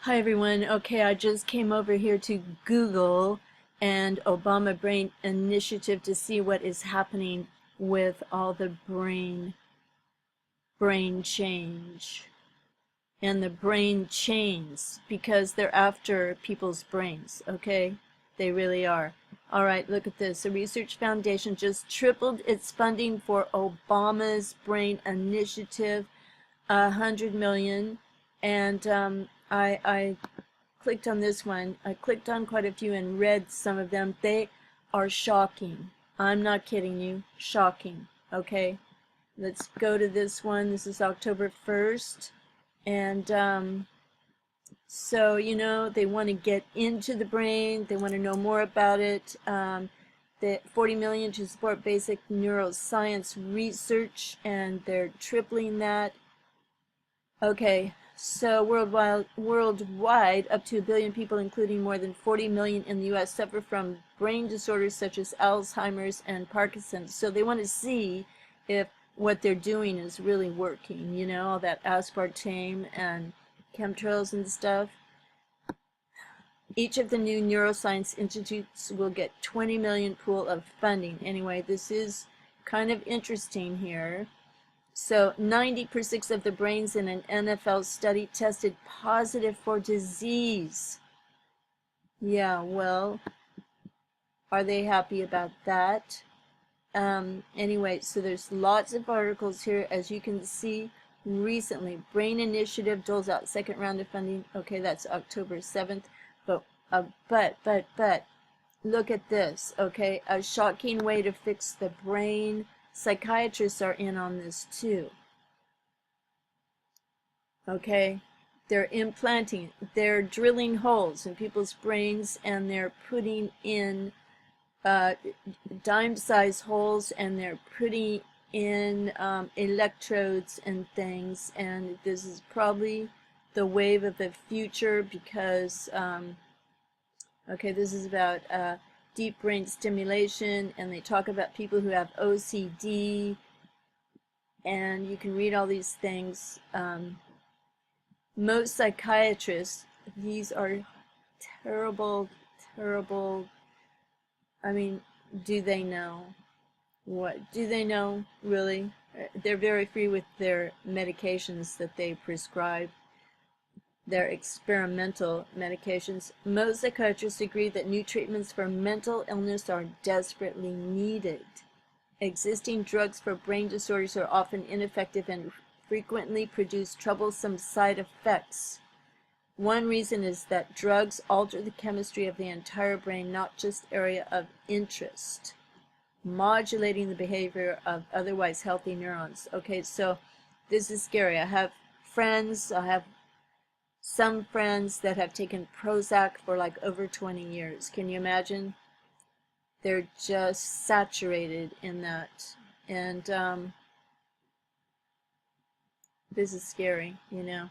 Hi everyone. Okay, I just came over here to Google and Obama Brain Initiative to see what is happening with all the brain change and the brain chains because they're after people's brains, okay? They really are. All right, look at this. The Research Foundation just tripled its funding for Obama's Brain Initiative, 100 million, and I clicked on this one. I clicked on quite a few and read some of them. They are shocking. I'm not kidding you. Shocking. Okay, let's go to this one. This is October 1st. And so, you know, they want to get into the brain. They want to know more about it. The 40 million to support basic neuroscience research, and they're tripling that. Okay, so worldwide, up to 1 billion people, including more than 40 million in the U.S., suffer from brain disorders such as Alzheimer's and Parkinson's. So they want to see if what they're doing is really working, you know, all that aspartame and chemtrails and stuff. Each of the new neuroscience institutes will get 20 million pool of funding. Anyway, this is kind of interesting here. So 90% of the brains in an NFL study tested positive for disease. Yeah, well, are they happy about that? Anyway, so there's lots of articles here. As you can see, recently, Brain Initiative doles out second round of funding. Okay, that's October 7th. But, look at this, okay? A shocking way to fix the brain. Psychiatrists are in on this too. Okay, they're implanting, they're drilling holes in people's brains, and they're putting in dime-sized holes, and they're putting in electrodes and things. And this is probably the wave of the future because, okay, this is about deep brain stimulation, and they talk about people who have OCD, and you can read all these things. Most psychiatrists, these are terrible, terrible. I mean, do they know? What do they know, really? They're very free with their medications that they prescribe. Their experimental medications. Most psychiatrists agree that new treatments for mental illness are desperately needed. Existing drugs for brain disorders are often ineffective and frequently produce troublesome side effects. One reason is that drugs alter the chemistry of the entire brain, not just area of interest, modulating the behavior of otherwise healthy neurons. Okay, so this is scary. I have some friends that have taken Prozac for like over 20 years. Can you imagine? They're just saturated in that. And this is scary, you know.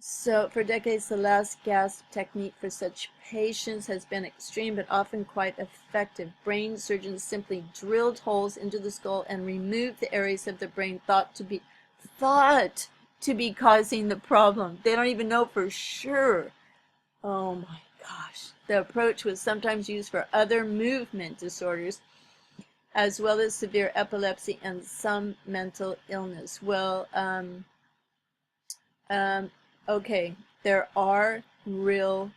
So for decades, the last gasp technique for such patients has been extreme but often quite effective. Brain surgeons simply drilled holes into the skull and removed the areas of the brain thought to be causing the problem. They don't even know for sure. Oh my gosh. The approach was sometimes used for other movement disorders, as well as severe epilepsy and some mental illness. Well, okay, there are real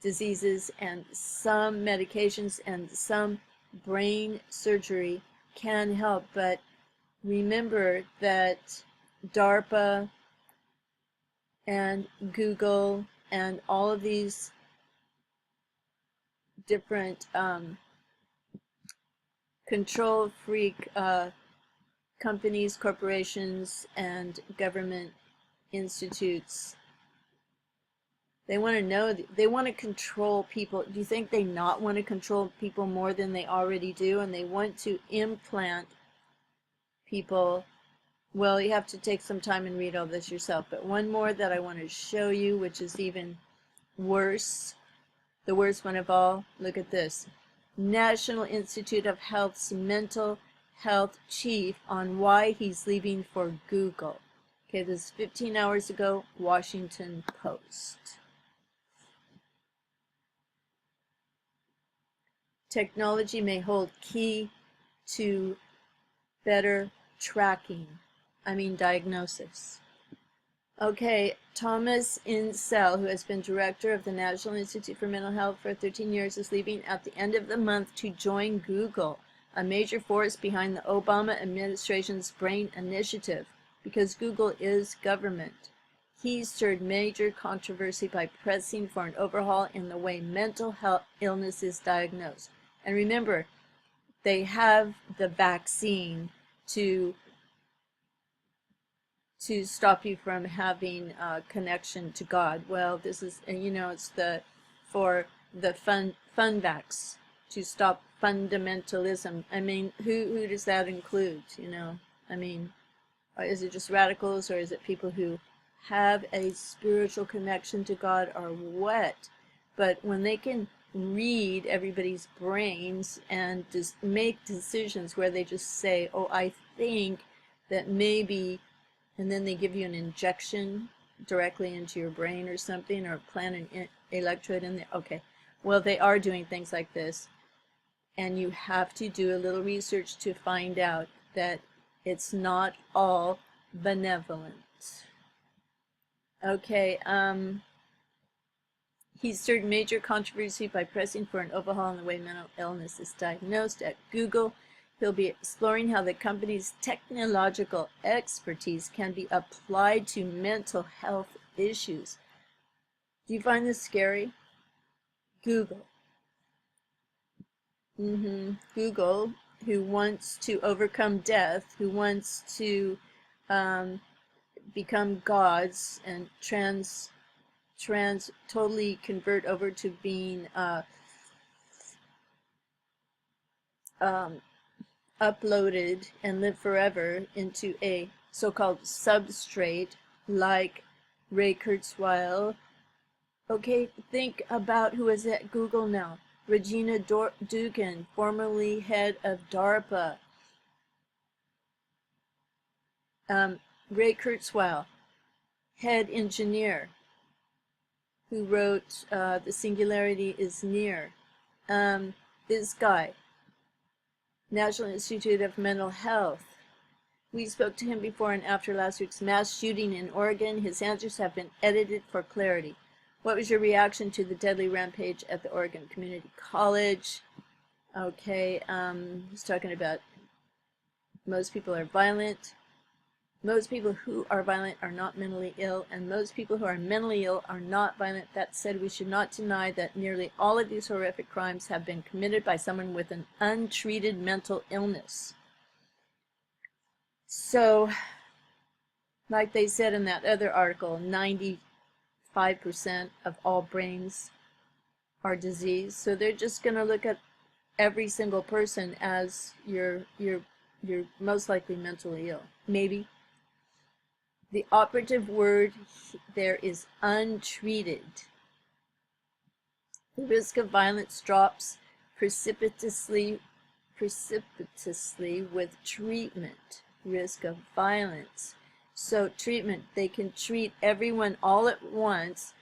diseases, and some medications and some brain surgery can help, but remember that DARPA and Google and all of these different control freak companies, corporations, and government institutes, they want to know, they want to control people. Do you think they not want to control people more than they already do? And they want to implant people. Well, you have to take some time and read all this yourself. But one more that I want to show you, which is even worse, the worst one of all. Look at this. National Institute of Health's mental health chief on why he's leaving for Google. Okay, this is 15 hours ago, Washington Post. Technology may hold key to better tracking, diagnosis. Okay, Thomas Insel, who has been director of the National Institute for Mental Health for 13 years, is leaving at the end of the month to join Google, a major force behind the Obama administration's Brain Initiative, because Google is government. He stirred major controversy by pressing for an overhaul in the way mental health illness is diagnosed. And remember, they have the vaccine to stop you from having a connection to God. Well, this is, it's for the fun vax, to stop fundamentalism. Who does that include? Is it just radicals, or is it people who have a spiritual connection to God, or what? But when they can read everybody's brains and just make decisions where they just say, oh, I think that maybe, and then they give you an injection directly into your brain or something, or plant an electrode in there. Okay, well, they are doing things like this, and you have to do a little research to find out that it's not all benevolent. Okay, he stirred major controversy by pressing for an overhaul in the way mental illness is diagnosed at Google. He'll be exploring how the company's technological expertise can be applied to mental health issues. Do you find this scary? Google. Google, who wants to overcome death, who wants to become gods and totally convert over to being uploaded and live forever into a so-called substrate like Ray Kurzweil. Okay, think about who is at Google now. Regina Dugan, formerly head of DARPA. Ray Kurzweil, head engineer, who wrote The Singularity is Near. This guy, National Institute of Mental Health. We spoke to him before and after last week's mass shooting in Oregon. His answers have been edited for clarity. What was your reaction to the deadly rampage at the Oregon Community College? Okay, he's talking about most people are violent. Most people who are violent are not mentally ill, and most people who are mentally ill are not violent. That said, we should not deny that nearly all of these horrific crimes have been committed by someone with an untreated mental illness. So, like they said in that other article, 95% of all brains are diseased. So they're just going to look at every single person as you're most likely mentally ill. Maybe. The operative word there is untreated. The risk of violence drops precipitously with treatment. Risk of violence. So treatment, they can treat everyone all at once,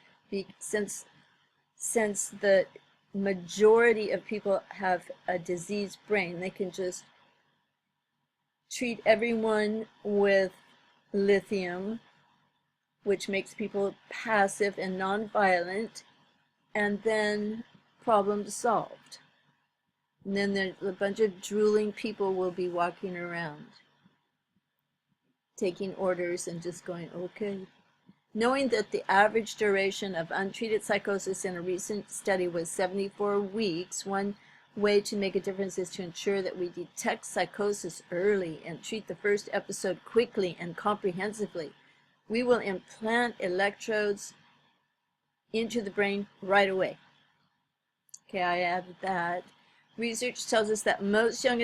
since the majority of people have a diseased brain. They can just treat everyone with lithium, which makes people passive and non-violent, and then problem solved. And then there's a bunch of drooling people will be walking around, taking orders and just going, okay. Knowing that the average duration of untreated psychosis in a recent study was 74 weeks, one way to make a difference is to ensure that we detect psychosis early and treat the first episode quickly and comprehensively. We will implant electrodes into the brain right away. Okay, I added that. Research tells us that most young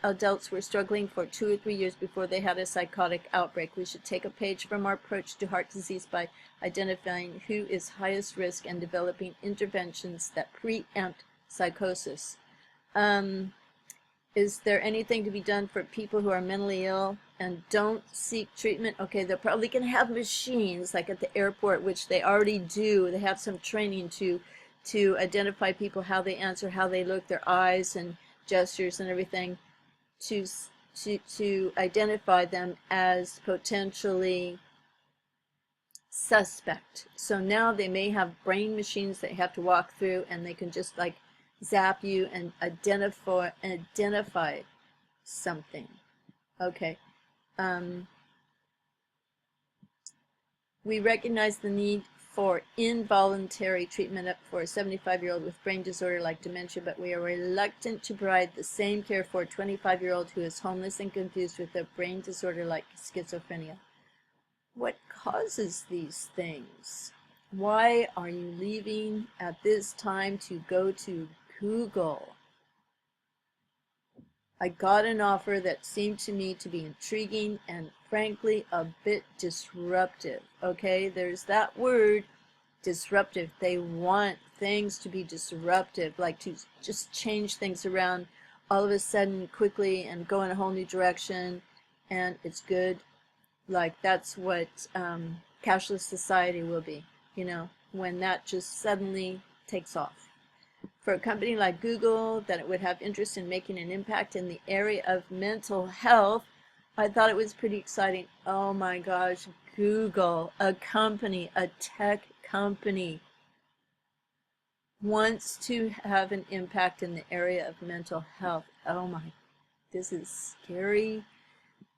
adults were struggling for 2 or 3 years before they had a psychotic outbreak. We should take a page from our approach to heart disease by identifying who is highest risk and developing interventions that preempt psychosis. Is there anything to be done for people who are mentally ill and don't seek treatment? Okay, they're probably going to have machines like at the airport, which they already do. They have some training to identify people, how they answer, how they look, their eyes and gestures and everything, to to identify them as potentially suspect. So now they may have brain machines that you have to walk through, and they can just like zap you and identify something. Okay. We recognize the need for involuntary treatment up for a 75-year-old with brain disorder like dementia, but we are reluctant to provide the same care for a 25-year-old who is homeless and confused with a brain disorder like schizophrenia. What causes these things? Why are you leaving at this time to go to Google? I got an offer that seemed to me to be intriguing and frankly a bit disruptive. Okay, there's that word, disruptive. They want things to be disruptive, like to just change things around all of a sudden quickly and go in a whole new direction, and it's good. Like that's what cashless society will be, you know, when that just suddenly takes off. For a company like Google, that it would have interest in making an impact in the area of mental health, I thought it was pretty exciting. Oh my gosh, Google, a company, a tech company, wants to have an impact in the area of mental health. Oh my, this is scary.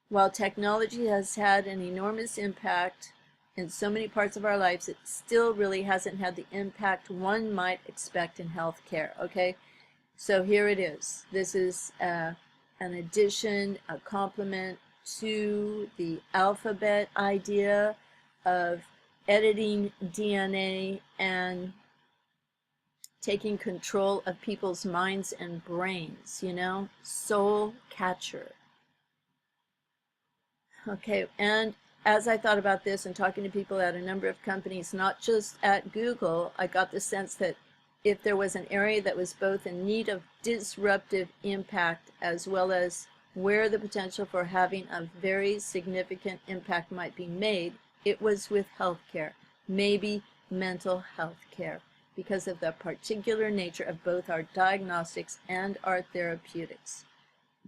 While technology has had an enormous impact in so many parts of our lives, it still really hasn't had the impact one might expect in healthcare. Okay, so here it is. This is an addition, a complement to the alphabet idea of editing DNA and taking control of people's minds and brains, you know, soul catcher. Okay, and as I thought about this and talking to people at a number of companies, not just at Google, I got the sense that if there was an area that was both in need of disruptive impact as well as where the potential for having a very significant impact might be made, it was with healthcare, maybe mental health care, because of the particular nature of both our diagnostics and our therapeutics,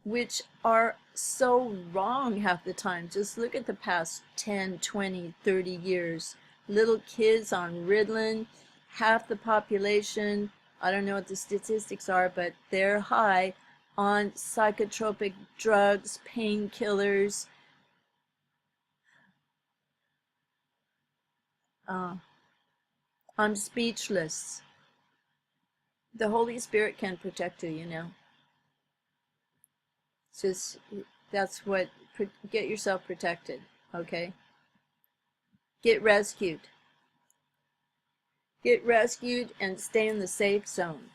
which are so wrong half the time. Just look at the past 10, 20, 30 years. Little kids on Ritalin, half the population, I don't know what the statistics are, but they're high on psychotropic drugs, painkillers. I'm speechless. The Holy Spirit can protect you, you know. Just that's what, get yourself protected, okay? Get rescued. Get rescued and stay in the safe zone.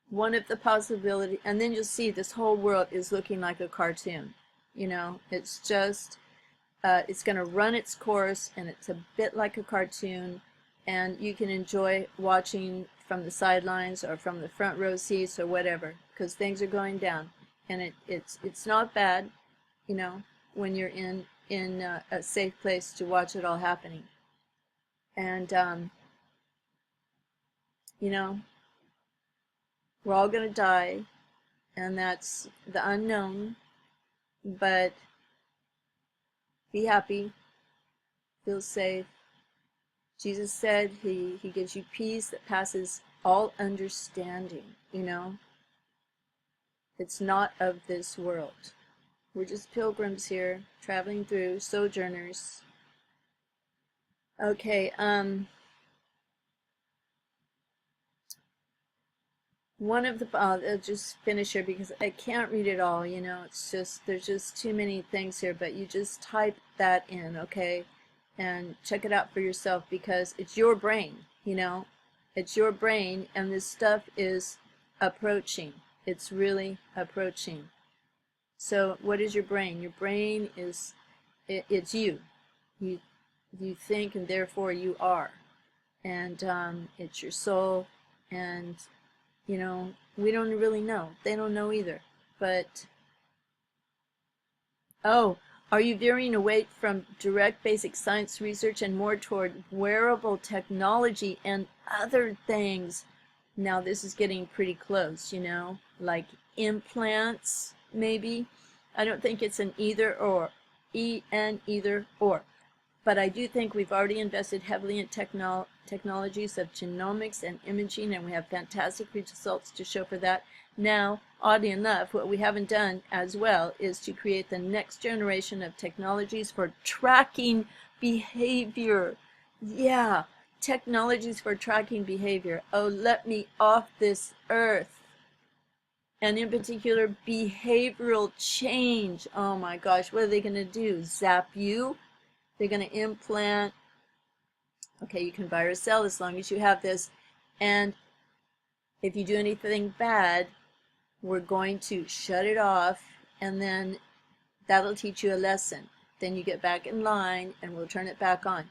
One of the possibilities, and then you'll see this whole world is looking like a cartoon. You know, it's just, it's going to run its course, and it's a bit like a cartoon, and you can enjoy watching from the sidelines or from the front row seats or whatever, because things are going down, and it's not bad, you know, when you're in a safe place to watch it all happening. And you know, we're all going to die, and that's the unknown, but be happy, feel safe. Jesus said he gives you peace that passes all understanding, you know. It's not of this world. We're just pilgrims here, traveling through, sojourners. Okay, one of the, I'll just finish here because I can't read it all, you know, it's just, there's just too many things here, but you just type that in, okay, and check it out for yourself, because it's your brain, you know, it's your brain, and this stuff is approaching, it's really approaching. So what is your brain? Your brain is, it's you. You think, and therefore you are, and it's your soul, and You know, we don't really know. They don't know either. But, oh, are you veering away from direct basic science research and more toward wearable technology and other things? Now this is getting pretty close, you know, like implants, maybe. I don't think it's an either or, either or. But I do think we've already invested heavily in technologies of genomics and imaging, and we have fantastic results to show for that. Now, oddly enough, what we haven't done as well is to create the next generation of technologies for tracking behavior. Yeah, technologies for tracking behavior. Oh, let me off this earth. And in particular, behavioral change. Oh my gosh, what are they going to do? Zap you? They're going to implant, okay, you can buy or sell as long as you have this, and if you do anything bad, we're going to shut it off, and then that'll teach you a lesson. Then you get back in line, and we'll turn it back on.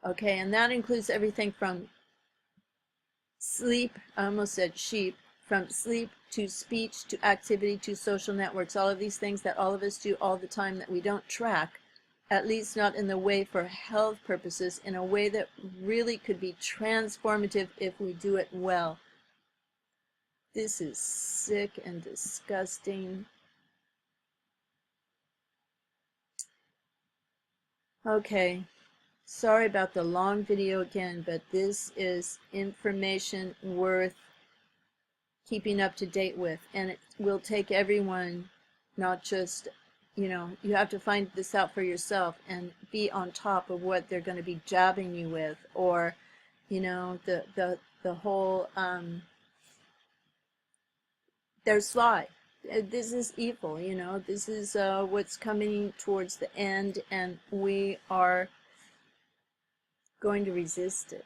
Okay, and that includes everything from sleep, I almost said sheep, from sleep to speech to activity to social networks, all of these things that all of us do all the time that we don't track, at least not in the way for health purposes, in a way that really could be transformative if we do it well. This is sick and disgusting. Okay, sorry about the long video again, but this is information worth keeping up to date with, and it will take everyone, not just, you know, you have to find this out for yourself and be on top of what they're going to be jabbing you with, or, you know, the whole, they're sly. This is evil, you know, this is what's coming towards the end, and we are going to resist it.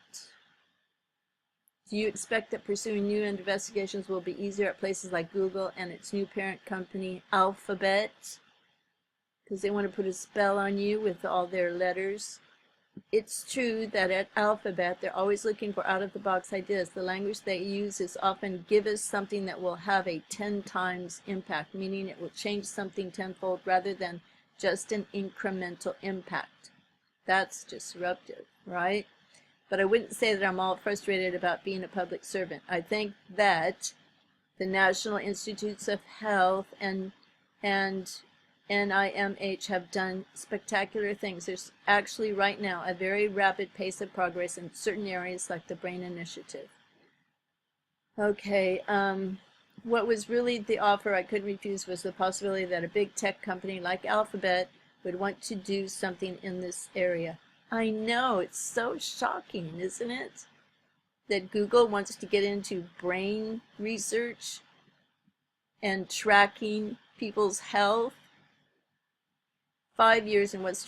Do you expect that pursuing new investigations will be easier at places like Google and its new parent company, Alphabet? Because they want to put a spell on you with all their letters. It's true that at Alphabet, they're always looking for out-of-the-box ideas. The language they use is often give us something that will have a 10 times impact, meaning it will change something tenfold rather than just an incremental impact. That's disruptive, right? But I wouldn't say that I'm all frustrated about being a public servant. I think that the National Institutes of Health and NIMH have done spectacular things. There's actually right now a very rapid pace of progress in certain areas like the Brain Initiative. Okay, what was really the offer I couldn't refuse was the possibility that a big tech company like Alphabet would want to do something in this area. I know, it's so shocking, isn't it? That Google wants to get into brain research and tracking people's health. 5 years, and what's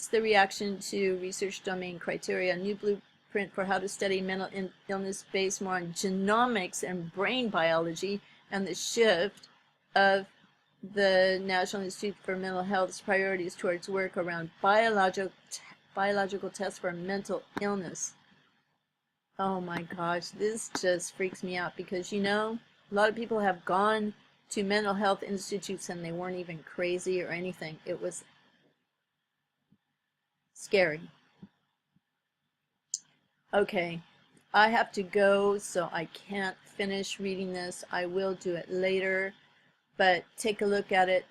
the reaction to research domain criteria? A new blueprint for how to study mental illness based more on genomics and brain biology, and the shift of the National Institute for Mental Health's priorities towards work around biological tests for mental illness. Oh my gosh, this just freaks me out because, you know, a lot of people have gone to mental health institutes and they weren't even crazy or anything. It was scary. Okay, I have to go, so I can't finish reading this. I will do it later, but take a look at it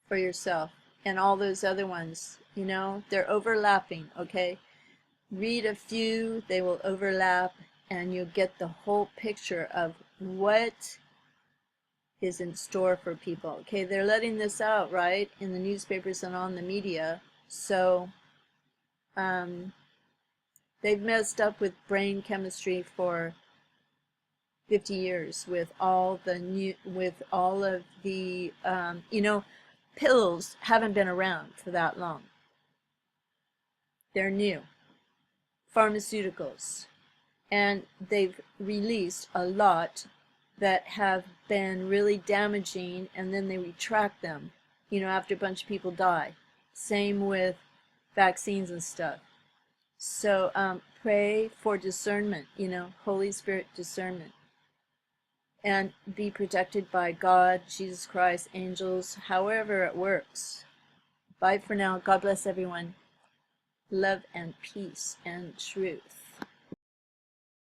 for yourself. And all those other ones, you know, they're overlapping, okay? Read a few, they will overlap, and you'll get the whole picture of what is in store for people. Okay, they're letting this out, right, in the newspapers and on the media. So they've messed up with brain chemistry for 50 years with all the you know, pills haven't been around for that long. They're new. Pharmaceuticals. And they've released a lot that have been really damaging, and then they retract them, you know, after a bunch of people die. Same with vaccines and stuff. So pray for discernment, you know, Holy Spirit discernment, and be protected by God, Jesus Christ, angels, however it works. Bye for now. God bless everyone. Love and peace and truth.